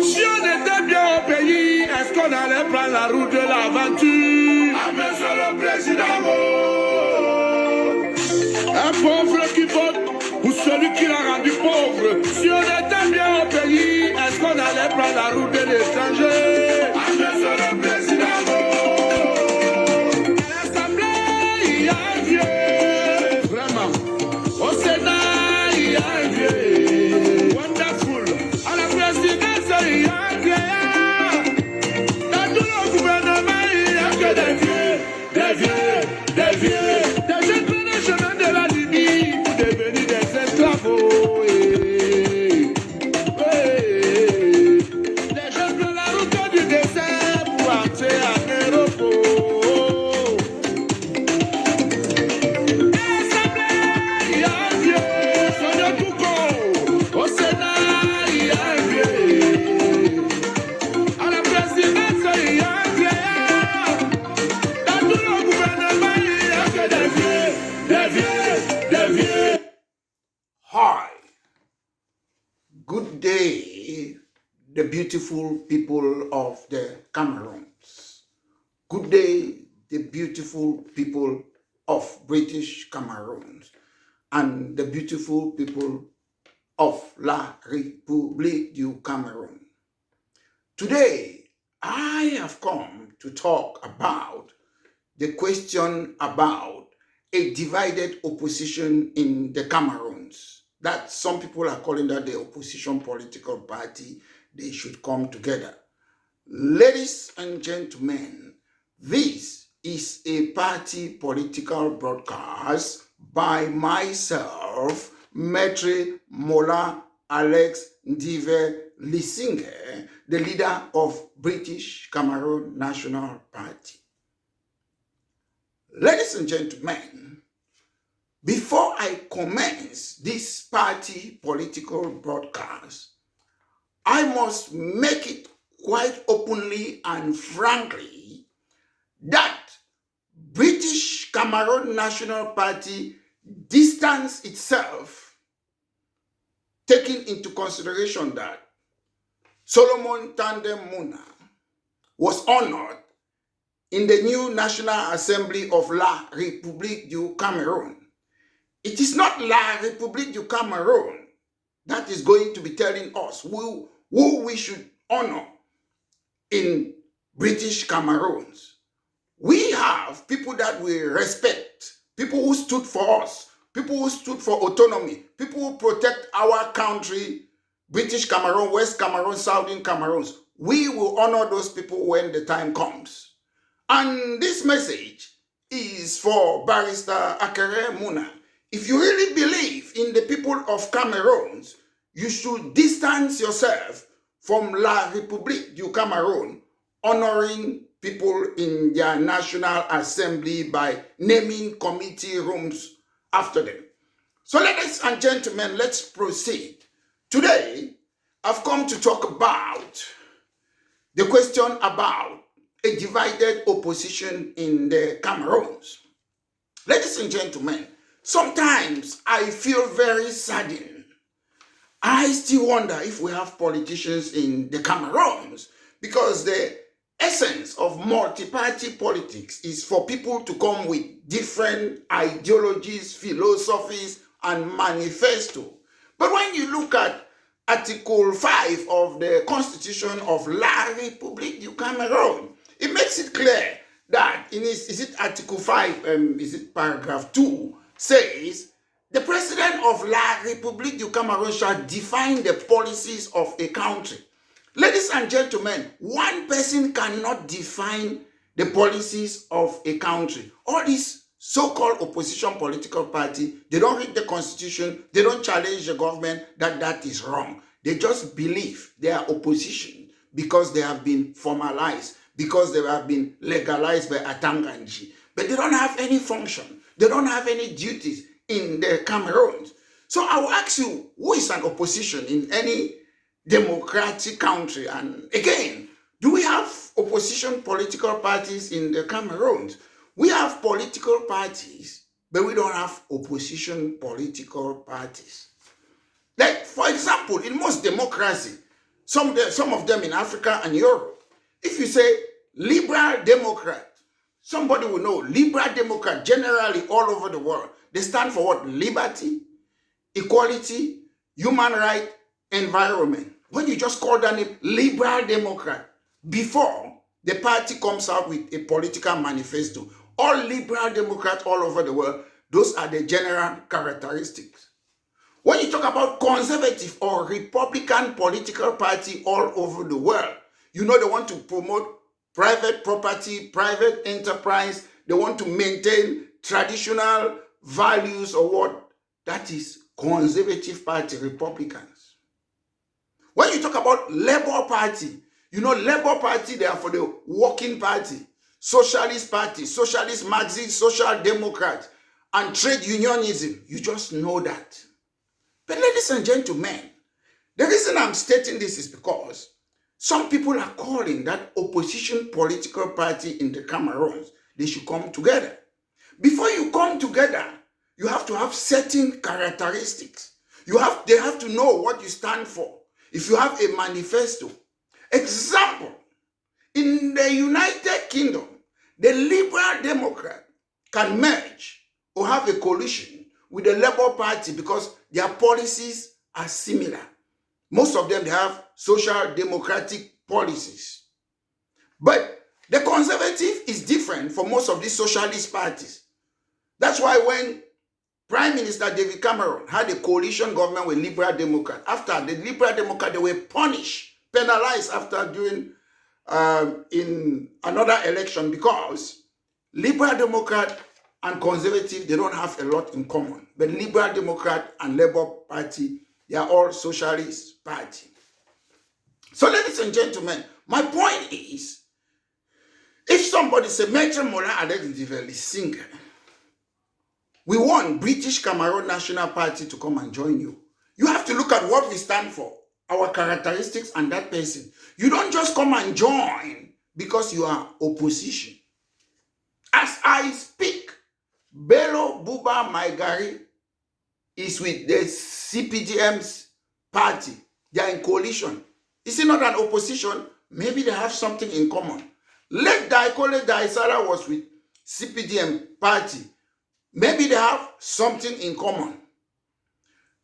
Si on était bien au pays, est-ce qu'on allait prendre la route de l'aventure? Ah, monsieur le président, un pauvre qui vote ou celui qui l'a rendu pauvre. Si on était bien au pays, est-ce qu'on allait prendre la route de l'étranger? Ah, monsieur le président, à l'Assemblée, il y a un vieux, vraiment. Au Sénat, il y a un vieux, wonderful. À la présidence, il y a un vieux. Dans tout le gouvernement, il n'y a que des vieux, des vieux, des vieux. Des jeunes prennent le chemin de la Libye pour devenir des esclaves. Les jeunes prennent la route du désert pour entrer en Europe. Hi, good day, the beautiful people of the Cameroons. Good day, the beautiful people of British Cameroons and the beautiful people of La République du Cameroon. Today, I have come to talk about the question about a divided opposition in the Cameroons. That some people are calling that the opposition political party. They should come together. Ladies and gentlemen, this is a party political broadcast by myself, Maitre Mola Alex Ndive Lisinge, the leader of British Cameroon National Party. Ladies and gentlemen, before I commence this party political broadcast, I must make it quite openly and frankly that British Cameroon National Party distance itself, taking into consideration that Solomon Tandem Muna was honored in the new National Assembly of La République du Cameroon. It is not La République du Cameroon that is going to be telling us who we should honor in British Cameroons. We have people that we respect, people who stood for us, people who stood for autonomy, people who protect our country, British Cameroon, West Cameroon, Southern Cameroons. We will honor those people when the time comes. And this message is for Barrister Akere Muna. If you really believe in the people of Cameroons, you should distance yourself from La République du Cameroon, honoring people in their National Assembly by naming committee rooms after them. So ladies and gentlemen, let's proceed. Today, I've come to talk about the question about a divided opposition in the Cameroons. Ladies and gentlemen, sometimes I feel very saddened. I still wonder if we have politicians in the Cameroons, because the essence of multi-party politics is for people to come with different ideologies, philosophies, and manifesto. But when you look at Article 5 of the Constitution of La République du Cameroon, it makes it clear that is it Article 5, is it paragraph 2, says the president of La République du Cameroon shall define the policies of a country. Ladies and gentlemen, one person cannot define the policies of a country. All these so-called opposition political party, they don't read the constitution, they don't challenge the government that is wrong. They just believe they are opposition because they have been formalized, because they have been legalized by Atanganji. But they don't have any function. They don't have any duties in the Cameroons. So I will ask you, who is an opposition in any democratic country? And again, do we have opposition political parties in the Cameroons? We have political parties, but we don't have opposition political parties. Like, for example, in most democracy, some of them in Africa and Europe. If you say liberal democrat, somebody will know liberal democrat generally all over the world. They stand for what? Liberty, equality, human right, environment. When you just call that name liberal democrat, before the party comes out with a political manifesto, all liberal democrats all over the world, those are the general characteristics. When you talk about conservative or Republican political party all over the world, you know they want to promote private property, private enterprise. They want to maintain traditional values or what? That is conservative party, Republicans. When you talk about Labour Party, you know Labour Party, they are for the working party, Socialist Party, Socialist Marxist, Social Democrat, and trade unionism. You just know that. But ladies and gentlemen, the reason I'm stating this is because some people are calling that opposition political party in the Cameroons, they should come together. Before you come together, you have to have certain characteristics. They have to know what you stand for. If you have a manifesto. Example, in the United Kingdom, the Liberal Democrat can merge or have a coalition with the Labour Party because their policies are similar. Most of them, they have social democratic policies. But the conservative is different from most of these socialist parties. That's why when Prime Minister David Cameron had a coalition government with Liberal Democrat, after the Liberal Democrat, they were punished, penalized after doing in another election because Liberal Democrat and conservative, they don't have a lot in common. But Liberal Democrat and Labour Party, they are all socialist party. So ladies and gentlemen, my point is, if somebody say, Maître Mola Adediveli Singer, we want British Cameroon National Party to come and join you. You have to look at what we stand for, our characteristics and that person. You don't just come and join because you are opposition. As I speak, Bello Buba Maigari is with the CPDM's party. They are in coalition. Is it not an opposition? Maybe they have something in common. Late Daikole Daisara was with CPDM party. Maybe they have something in common.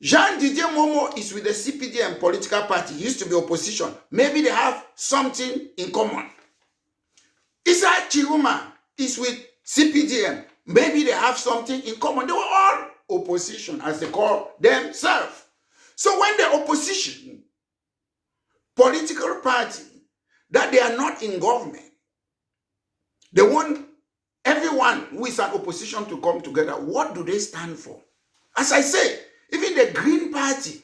Jean Didier Momo is with the CPDM political party. He used to be opposition. Maybe they have something in common. Isaac Chiruma is with CPDM. Maybe they have something in common. They were all opposition, as they call themselves. So when the opposition political party, that they are not in government, they want everyone who is an opposition to come together. What do they stand for? As I say, even the Green Party,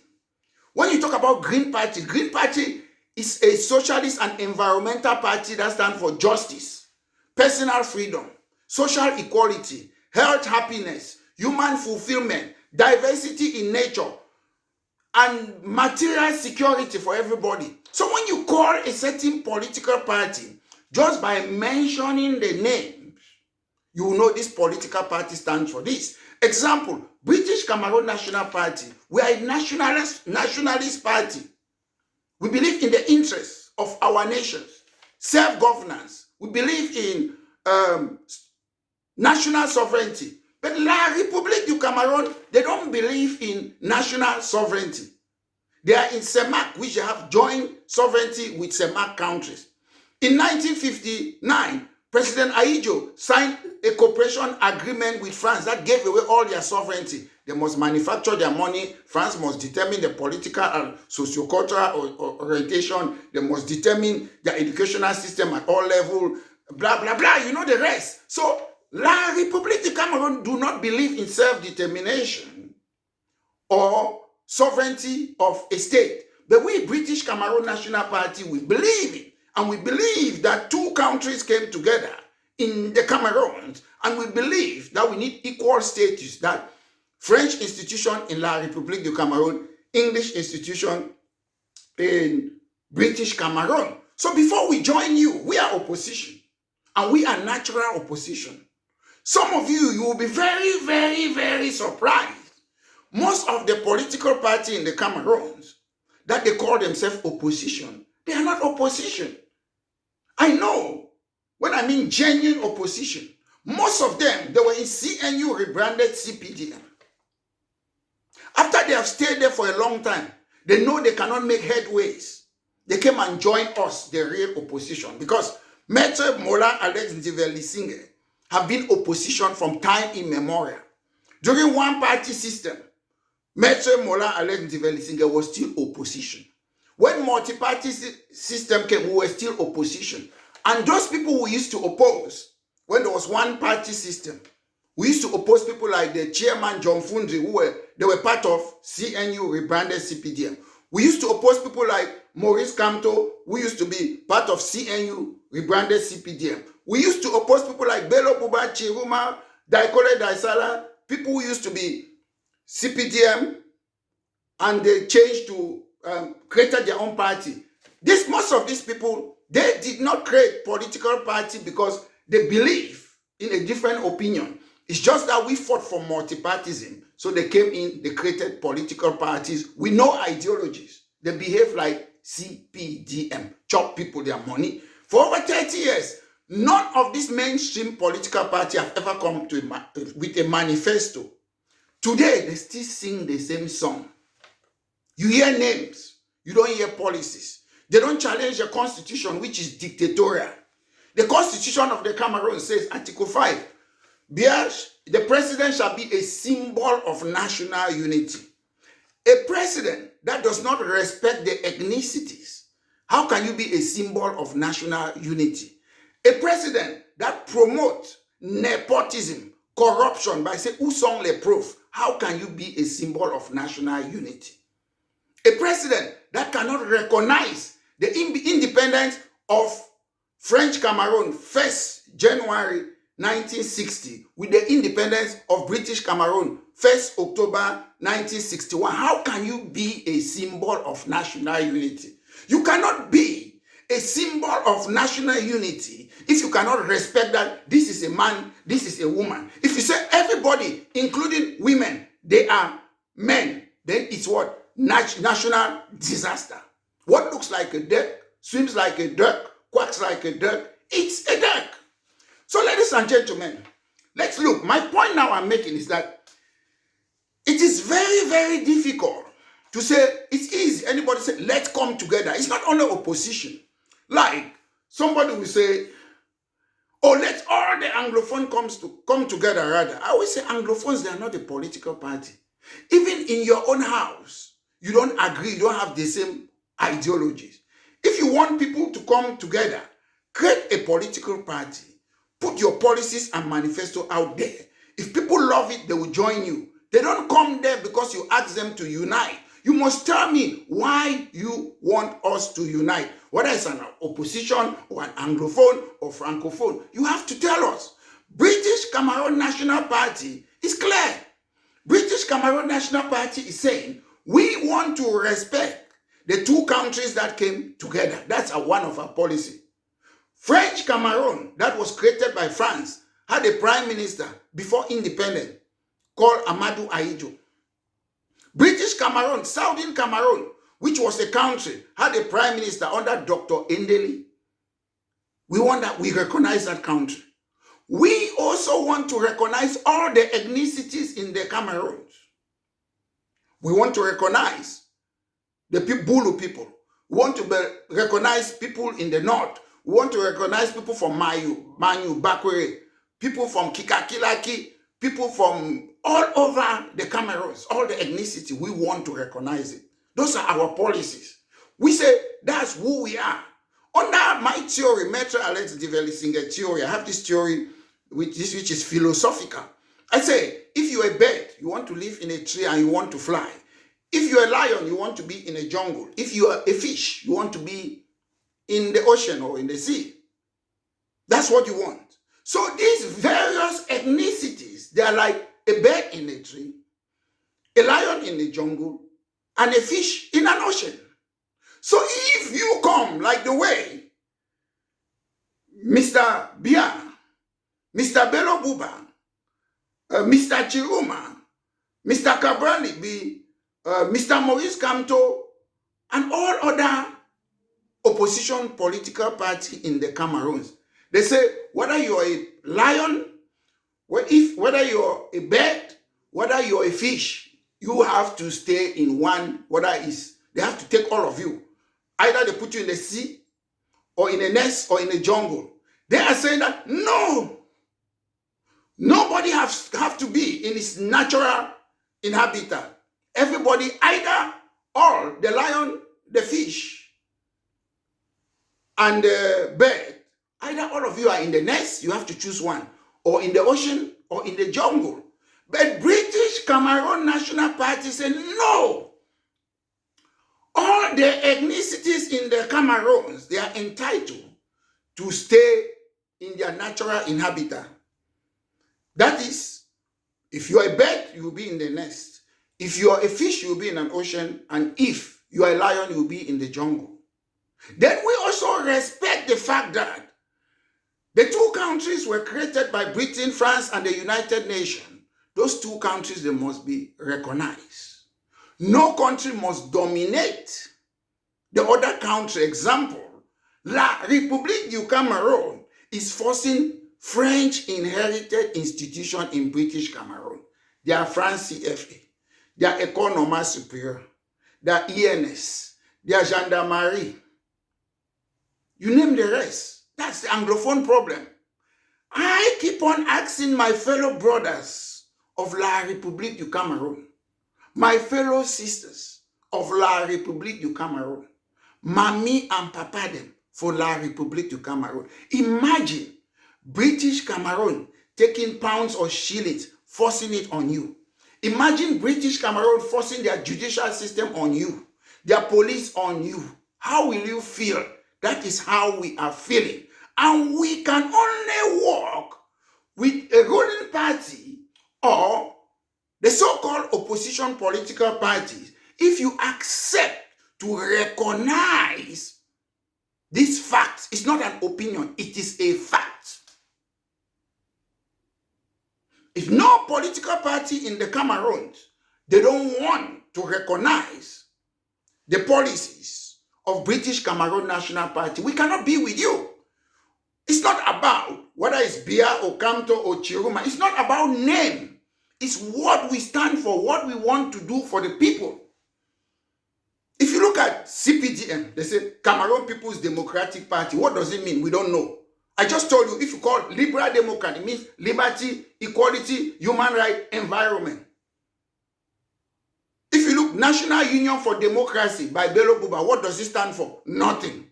when you talk about Green Party is a socialist and environmental party that stands for justice, personal freedom, social equality, health, happiness, human fulfillment, diversity in nature, and material security for everybody. So when you call a certain political party, just by mentioning the name, you will know this political party stands for this. Example, British Cameroon National Party. We are a nationalist party. We believe in the interests of our nations, self-governance. We believe in national sovereignty. But La République du Cameroon, they don't believe in national sovereignty. They are in CEMAC, which have joint sovereignty with CEMAC countries. In 1959, President Ahidjo signed a cooperation agreement with France that gave away all their sovereignty. They must manufacture their money. France must determine the political and sociocultural orientation. They must determine their educational system at all levels. Blah, blah, blah. You know the rest. So, La République du Cameroon do not believe in self-determination or sovereignty of a state. But we, British Cameroon National Party, we believe in. And we believe that two countries came together in the Cameroons, and we believe that we need equal status, that French institution in La République du Cameroon, English institution in British Cameroon. So before we join you, we are opposition, and we are natural opposition. Some of you will be very, very, very surprised. Most of the political party in the Cameroons, that they call themselves opposition, they are not opposition. I know when I mean genuine opposition, most of them, they were in CNU rebranded CPDM. After they have stayed there for a long time, they know they cannot make headways. They came and joined us, the real opposition, because Maitre Mola Alex Ndivelisinghe have been opposition from time immemorial. During one-party system, Maitre Mola Alex Ndivelisinghe was still opposition. When multi-party system came, we were still opposition. And those people we used to oppose, when there was one-party system, we used to oppose people like the chairman John Fundri, they were part of CNU rebranded CPDM. We used to oppose people like Maurice Kamto, who used to be part of CNU rebranded CPDM. We used to oppose people like Bello Buba, Chiruma, Daikole Daisala, people who used to be CPDM, and they changed to created their own party. Most of these people, they did not create political party because they believe in a different opinion. It's just that we fought for multipartism. So they came in, they created political parties with no ideologies. They behave like CPDM, chop people their money. For over 30 years, none of these mainstream political parties have ever come with a manifesto. Today, they still sing the same song. You hear names, you don't hear policies. They don't challenge the constitution, which is dictatorial. The constitution of the Cameroons says, Article 5, the president shall be a symbol of national unity. A president that does not respect the ethnicities, how can you be a symbol of national unity? A president that promotes nepotism, corruption by saying, où sont les preuves? How can you be a symbol of national unity? A president that cannot recognize the independence of French Cameroon 1st January 1960 with the independence of British Cameroon 1st October 1961. How can you be a symbol of national unity? You cannot be a symbol of national unity if you cannot respect that this is a man, this is a woman. If you say everybody, including women, they are men, then it's what? National disaster. What looks like a duck, swims like a duck, quacks like a duck, it's a duck. So ladies and gentlemen, let's look. My point now I'm making is that it is very, very difficult to say it's easy. Anybody say, let's come together. It's not only opposition. Like somebody will say, oh, let all the Anglophones come together rather. I always say Anglophones, they are not a political party. Even in your own house, you don't agree, you don't have the same ideologies. If you want people to come together, create a political party. Put your policies and manifesto out there. If people love it, they will join you. They don't come there because you ask them to unite. You must tell me why you want us to unite. Whether it's an opposition or an Anglophone or Francophone, you have to tell us. British Cameroon National Party is clear. British Cameroon National Party is saying, we want to respect the two countries that came together. That's one of our policy. French Cameroon, that was created by France, had a prime minister before independence called Amadou Ahidjo. British Cameroon, Southern Cameroon, which was a country, had a prime minister under Dr. Ndeli. We want that, we recognize that country. We also want to recognize all the ethnicities in the Cameroons. We want to recognize the Bulu people. We want to recognize people in the north. We want to recognize people from Manyu, Bakwere, people from Kikakilaki, people from all over the Cameroons, all the ethnicity. We want to recognize it. Those are our policies. We say that's who we are. Under my theory, Maitre Alex Ndivelisinghe theory, I have this theory which is philosophical. I say, if you're a bird, you want to live in a tree and you want to fly. If you're a lion, you want to be in a jungle. If you are a fish, you want to be in the ocean or in the sea. That's what you want. So these various ethnicities, they are like a bird in a tree, a lion in the jungle, and a fish in an ocean. So if you come like the way Mr. Bia, Mr. Bello Buba, Mr. Chiruma, Mr. Cabrali, Mr. Maurice Kamto, and all other opposition political party in the Cameroons. They say whether you're a lion, whether you're a bird, whether you're a fish, you have to stay in one, they have to take all of you. Either they put you in the sea, or in a nest, or in a jungle. They are saying that, no, nobody have to be in its natural habitat. Everybody, either all, the lion, the fish, and the bird, either all of you are in the nest, you have to choose one, or in the ocean, or in the jungle. But British Cameroon National Party said, no, all the ethnicities in the Cameroons, they are entitled to stay in their natural habitat. That is, if you are a bird, you will be in the nest. If you are a fish, you will be in an ocean. And if you are a lion, you will be in the jungle. Then we also respect the fact that the two countries were created by Britain, France, and the United Nations. Those two countries, they must be recognized. No country must dominate the other country. Example, La République du Cameroun is forcing French inherited institution in British Cameroon. They are France CFA, they are École Normale Supérieure, they are ENS, they are Gendarmerie. You name the rest. That's the Anglophone problem. I keep on asking my fellow brothers of La République du Cameroun, my fellow sisters of La République du Cameroun, Mommy and Papa them for La République du Cameroun. Imagine British Cameroon taking pounds or shillings, forcing it on you. Imagine British Cameroon forcing their judicial system on you, their police on you. How will you feel? That is how we are feeling. And we can only work with a ruling party or the so-called opposition political parties if you accept to recognize this fact. It's not an opinion, it is a fact. If no political party in the Cameroons, they don't want to recognize the policies of British Cameroon National Party, we cannot be with you. It's not about whether it's Bia or Kamto or Chiruma. It's not about name. It's what we stand for, what we want to do for the people. If you look at CPDM, they say Cameroon People's Democratic Party. What does it mean? We don't know. I just told you, if you call Liberal Democrat, it means liberty, equality, human rights, environment. If you look National Union for Democracy by Bello Buba, what does it stand for? Nothing.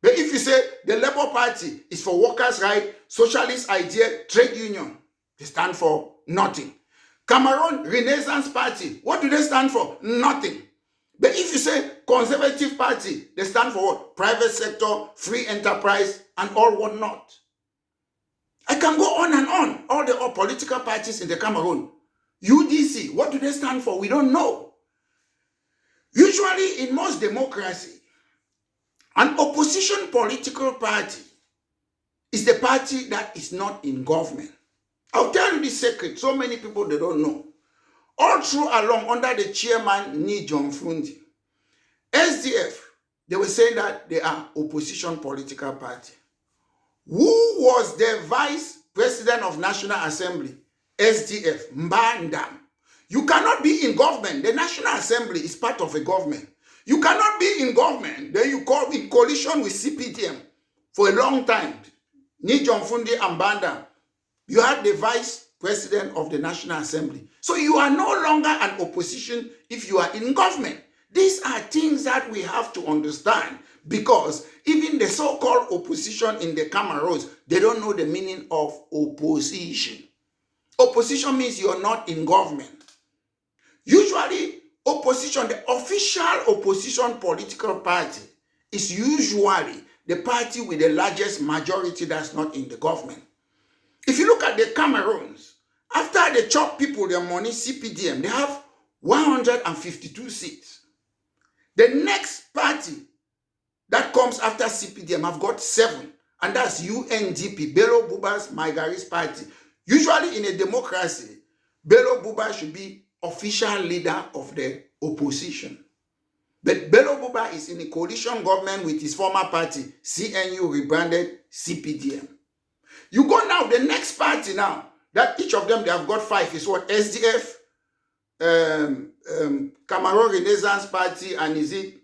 But if you say the Labour Party is for workers' rights, socialist idea, trade union, they stand for nothing. Cameroon Renaissance Party, what do they stand for? Nothing. But if you say Conservative Party, they stand for what? Private sector, free enterprise, and all whatnot. I can go on and on. All the political parties in the Cameroon. UDC, what do they stand for? We don't know. Usually in most democracy, an opposition political party is the party that is not in government. I'll tell you this secret. So many people, they don't know. All through along, under the chairman, John Fundi, SDF, they were saying that they are opposition political party. Who was the vice president of National Assembly? SDF, Mbandam. You cannot be in government. The National Assembly is part of a government. You cannot be in government, then you call in coalition with CPDM for a long time. John Fundi and Mbandam. You had the vice president of the National Assembly. So you are no longer an opposition if you are in government. These are things that we have to understand, because even the so-called opposition in the Cameroons, they don't know the meaning of opposition. Opposition means you're not in government. Usually, opposition, the official opposition political party is usually the party with the largest majority that's not in the government. If you look at the Cameroons, after they chop people their money, CPDM, they have 152 seats. The next party that comes after CPDM have got 7, and that's UNDP, Bello Buba's Maigari's party. Usually in a democracy, Bello Buba should be official leader of the opposition. But Bello Buba is in a coalition government with his former party, CNU, rebranded CPDM. You go now, the next party now, that each of them, they have got 5, is what? SDF, Cameroon Renaissance Party, and is it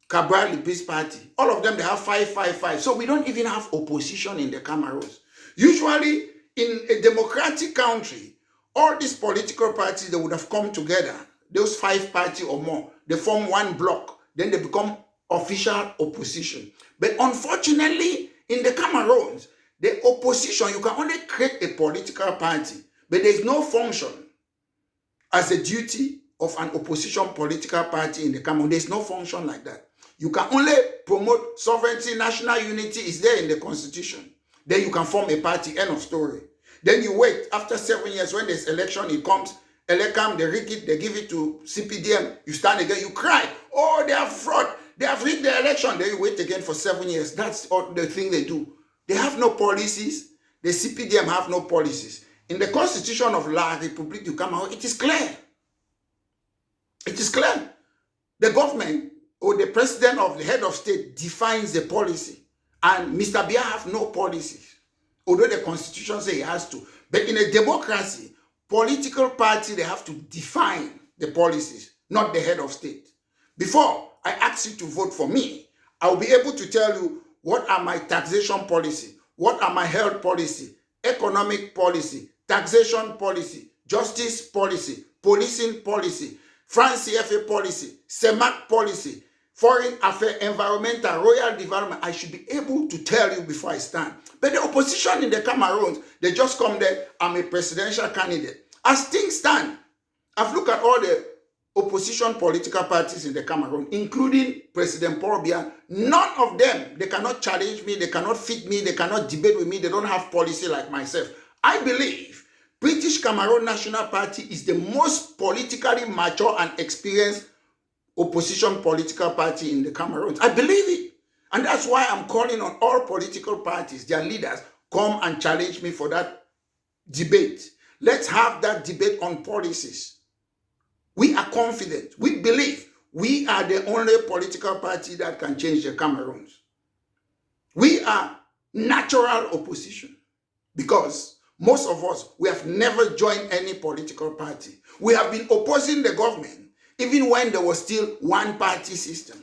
Cabral Peace Party? All of them, they have 5, 5, 5. So we don't even have opposition in the Cameroons. Usually, in a democratic country, all these political parties, they would have come together. Those 5 parties or more, they form one block. Then they become official opposition. But unfortunately, in the Cameroons, the opposition, you can only create a political party, but there is no function as a duty of an opposition political party in the Cameroon. There is no function like that. You can only promote sovereignty, national unity is there in the constitution. Then you can form a party, end of story. Then you wait, after 7 years, when there's election, it comes, Elecam, they rig it, they give it to CPDM, you stand again, you cry, oh, they have fraud, they have rigged the election, then you wait again for 7 years. That's all the thing they do. They have no policies, the CPDM have no policies. In the constitution of La République du Cameroun, it is clear. It is clear. The government or the president of the head of state defines the policy. And Mr. Biya have no policies, although the constitution says he has to. But in a democracy, political party, they have to define the policies, not the head of state. Before I ask you to vote for me, I'll be able to tell you what are my taxation policy, what are my health policy, economic policy, taxation policy, justice policy, policing policy, France CFA policy, CEMAC policy, foreign affairs, environmental, royal development. I should be able to tell you before I stand. But the opposition in the Cameroons, they just come there, I'm a presidential candidate. As things stand, I've looked at all the opposition political parties in the Cameroon, including President Paul Biya. None of them, they cannot challenge me, they cannot fit me, they cannot debate with me, they don't have policy like myself. I believe British Cameroon National Party is the most politically mature and experienced opposition political party in the Cameroons. I believe it. And that's why I'm calling on all political parties, their leaders, come and challenge me for that debate. Let's have that debate on policies. We are confident. We believe we are the only political party that can change the Cameroons. We are natural opposition because most of us, we have never joined any political party. We have been opposing the government even when there was still one party system.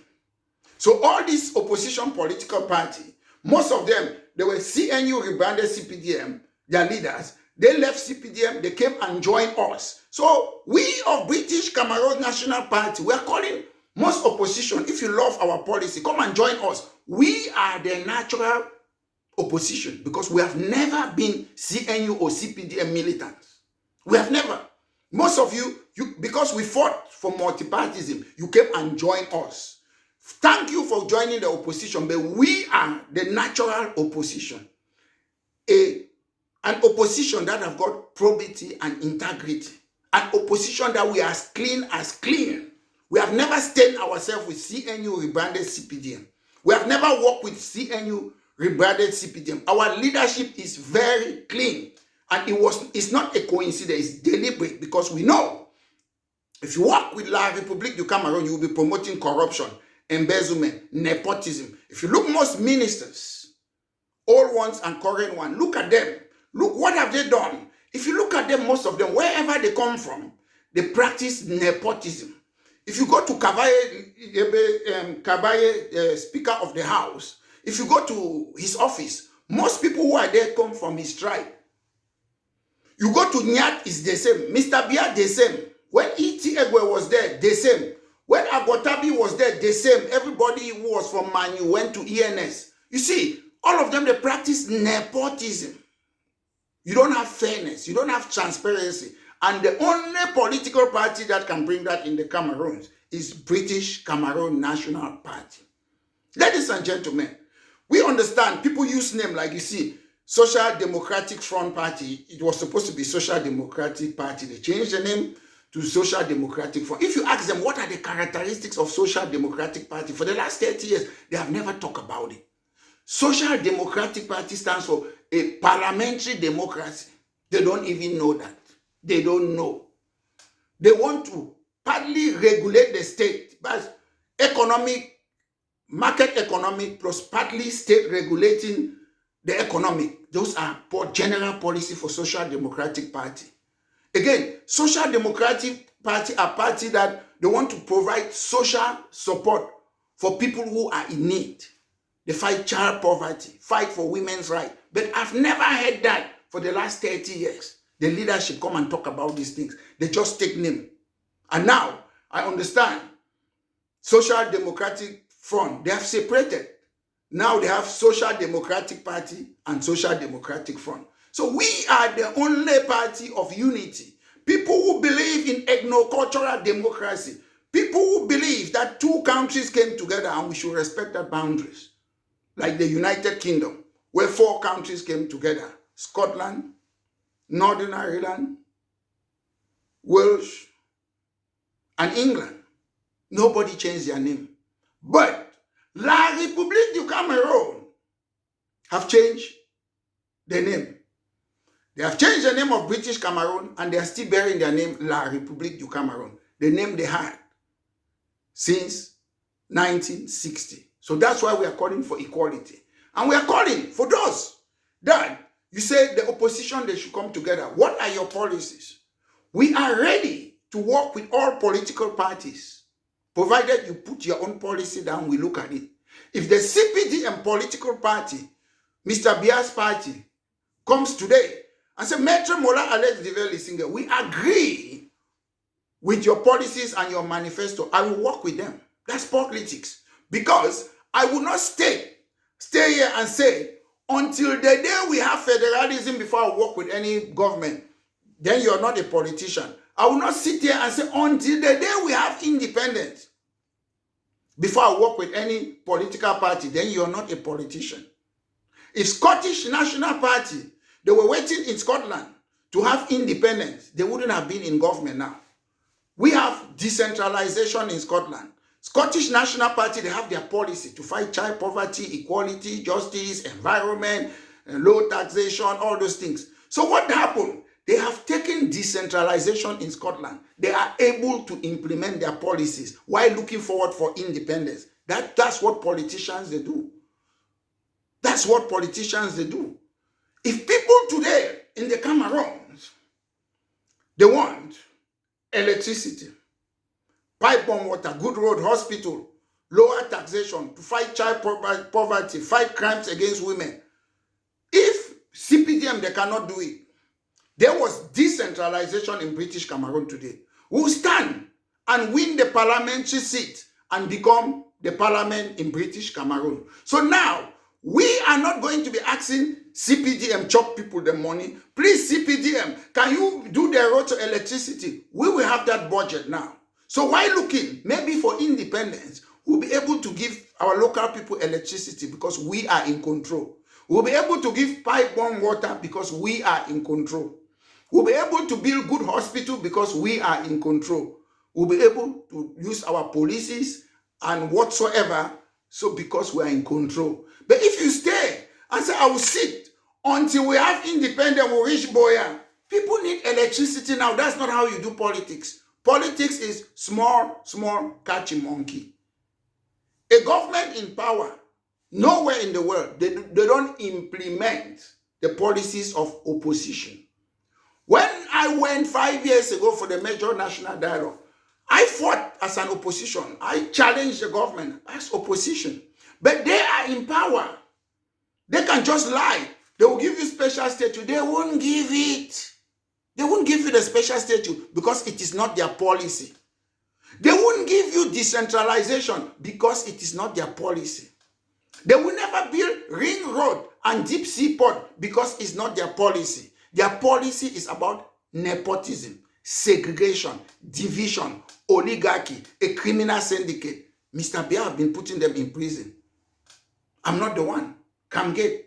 So all these opposition political party, most of them, they were CNU rebranded CPDM, their leaders. They left CPDM, they came and joined us. So we of British Cameroon National Party, we are calling most opposition, if you love our policy, come and join us. We are the natural opposition because we have never been CNU or CPDM militants. We have never. Most of you, because we fought for multipartyism, you came and joined us. Thank you for joining the opposition, but we are the natural opposition. An opposition that have got probity and integrity. An opposition that we are as clean as clean. We have never stained ourselves with CNU rebranded CPDM. We have never worked with CNU rebranded CPDM. Our leadership is very clean. And it's not a coincidence, it's deliberate because we know if you work with La République du Cameroun, you will be promoting corruption, embezzlement, nepotism. If you look most ministers, old ones and current ones, look at them. Look, what have they done? If you look at them, most of them, wherever they come from, they practice nepotism. If you go to Kabaye, Speaker of the House, if you go to his office, most people who are there come from his tribe. You go to Nyat, it's the same. Mr. Biya, the same. When E.T. Egwe was there, the same. When Agotabi was there, the same. Everybody who was from Manu went to ENS. You see, all of them, they practice nepotism. You don't have fairness. You don't have transparency. And the only political party that can bring that in the Cameroons is British Cameroon National Party. Ladies and gentlemen, we understand people use name like you see, Social Democratic Front Party. It was supposed to be Social Democratic Party. They changed the name to Social Democratic Front. If you ask them what are the characteristics of Social Democratic Party, for the last 30 years, they have never talked about it. Social Democratic Party stands for a parliamentary democracy. They don't even know that. They don't know. They want to partly regulate the state, but economic, market economic plus partly state regulating the economic. Those are general policy for Social Democratic Party. Again, Social Democratic Party are party that they want to provide social support for people who are in need. They fight child poverty, fight for women's rights. But I've never heard that for the last 30 years. The leadership come and talk about these things. They just take name. And now, I understand, Social Democratic Front, they have separated. Now they have Social Democratic Party and Social Democratic Front. So we are the only party of unity. People who believe in ethno-cultural democracy. People who believe that two countries came together and we should respect their boundaries. Like the United Kingdom, where 4 countries came together. Scotland, Northern Ireland, Wales, and England. Nobody changed their name. But La République du Cameroon have changed their name. They have changed the name of British Cameroon and they are still bearing their name La République du Cameroon, the name they had since 1960. So that's why we are calling for equality. And we are calling for those that you say the opposition, they should come together. What are your policies? We are ready to work with all political parties, provided you put your own policy down, we look at it. If the CPDM political party, Mr. Bia's party, comes today and say, Maître Mola Alex Develi, we agree with your policies and your manifesto, I will work with them. That's politics. Because I will not stay here and say, until the day we have federalism before I work with any government, then you're not a politician. I will not sit here and say, until the day we have independence, before I work with any political party, then you're not a politician. If Scottish National Party, they were waiting in Scotland to have independence, they wouldn't have been in government now. We have decentralization in Scotland. Scottish National Party, they have their policy to fight child poverty, equality, justice, environment, low taxation, all those things. So what happened? They have taken decentralization in Scotland. They are able to implement their policies while looking forward for independence. That's what politicians they do. That's what politicians they do. If people today in the Cameroons, they want electricity, pipe-borne water, good road, hospital, lower taxation, to fight child poverty, fight crimes against women. If CPDM, they cannot do it, there was decentralization in British Cameroon today. We'll stand and win the parliamentary seat and become the parliament in British Cameroon. So now, we are not going to be asking CPDM chop people the money. Please, CPDM, can you do the road to electricity? We will have that budget now. So while looking, maybe for independence, we'll be able to give our local people electricity because we are in control. We'll be able to give pipe-borne water because we are in control. We'll be able to build good hospital because we are in control. We'll be able to use our policies and whatsoever, so because we are in control. But if you stay and say, I will sit until we have independence, we'll reach Boya. People need electricity now. That's not how you do politics. Politics is small, catchy monkey. A government in power, nowhere in the world, they don't implement the policies of opposition. When I went 5 years ago for the major national dialogue, I fought as an opposition. I challenged the government as opposition. But they are in power. They can just lie. They will give you special status. They won't give it. They won't give you the special status because it is not their policy. They won't give you decentralization because it is not their policy. They will never build ring road and deep sea port because it's not their policy. Their policy is about nepotism, segregation, division, oligarchy, a criminal syndicate. Mr. Bia have been putting them in prison. I'm not the one. Camgate,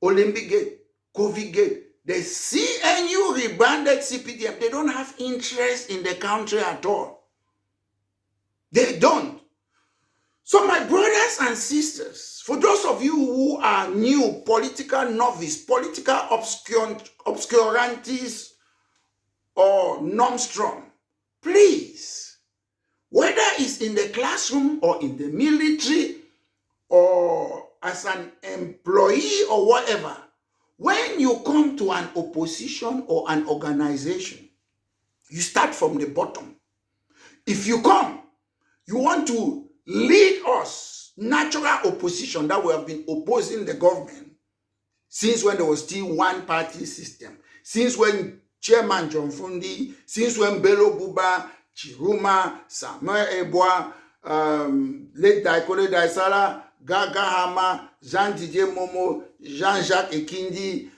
Olympic Gate, COVID Gate. The CNU rebranded CPDM. They don't have interest in the country at all. They don't. So my brothers and sisters, for those of you who are new, political novice, political obscurantists or non-strong, please, whether it's in the classroom or in the military or as an employee or whatever, when you come to an opposition or an organization, you start from the bottom. If you come, you want to lead us, natural opposition that we have been opposing the government since when there was still one party system, since when Chairman John Fundi, since when Bello Buba, Chiruma, Samuel Eboa, late Daikole Daisala, Gaga Hama, Jean-Didier Momo, Jean-Jacques Ekindi,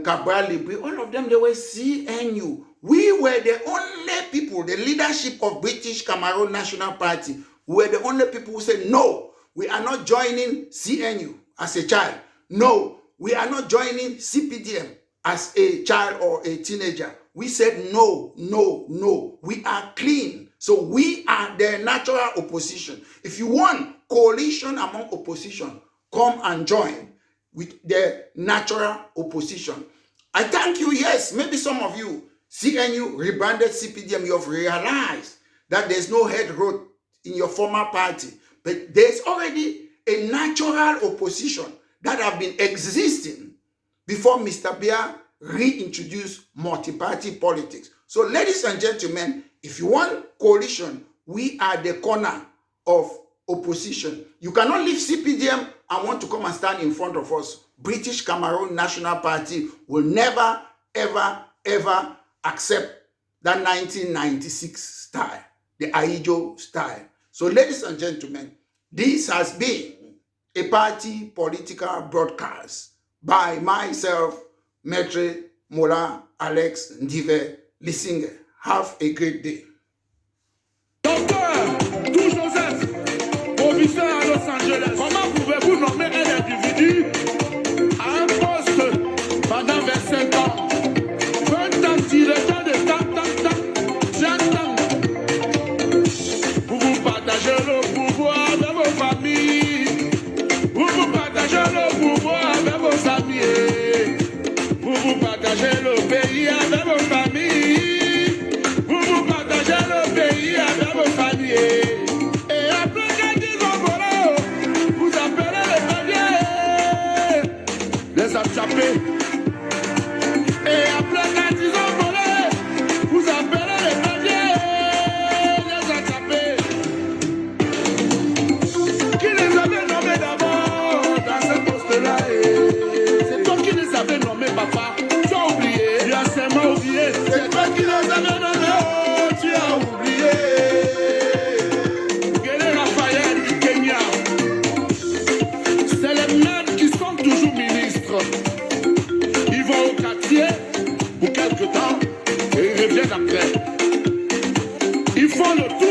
Cabral Libri, all of them, they were CNU. We were the only people, the leadership of British Cameroon National Party, were the only people who said, no, we are not joining CNU as a child. No, we are not joining CPDM as a child or a teenager. We said, no, no, no, we are clean. So we are the natural opposition. If you want coalition among opposition, come and join with the natural opposition. I thank you. Yes, maybe some of you, CNU rebranded CPDM, you have realized that there's no head road in your former party. But there's already a natural opposition that have been existing before Mr. Biya reintroduced multi-party politics. So ladies and gentlemen, if you want coalition, we are the corner of opposition. You cannot leave CPDM and want to come and stand in front of us. British Cameroon National Party will never, ever, ever accept that 1996 style, the Aijo style. So ladies and gentlemen, this has been a party political broadcast by myself, Maître Mola Alex Ndive Lisinge. Have a great day. Docteur, tout Joseph, professeur à Los Angeles, comment pouvez-vous nommer un individu à un poste pendant 25 ans? 20 ans, directeur de tant. Vous partagez le pouvoir avec vos familles. Vous partagez le pouvoir avec vos amis. Vous partagez le pays avec vos familles. Vous partagez le pays avec vos familles. Et après quand ils ont volé, vous appelez les familles, les attraper. Et après quand ils ont volé, vous appelez les familles, les attraper. Qui les avait nommés d'abord dans ce poste-là? C'est toi qui les avais nommés, papa. Tu as oublié. Tu as seulement oublié. C'est toi qui les avais nommés. Oh, tu as oublié. Guélé Raphaël du Kenya. C'est les mêmes qui sont toujours ministres. Ils vont au quartier pour quelque temps et ils reviennent après. Ils font le tour.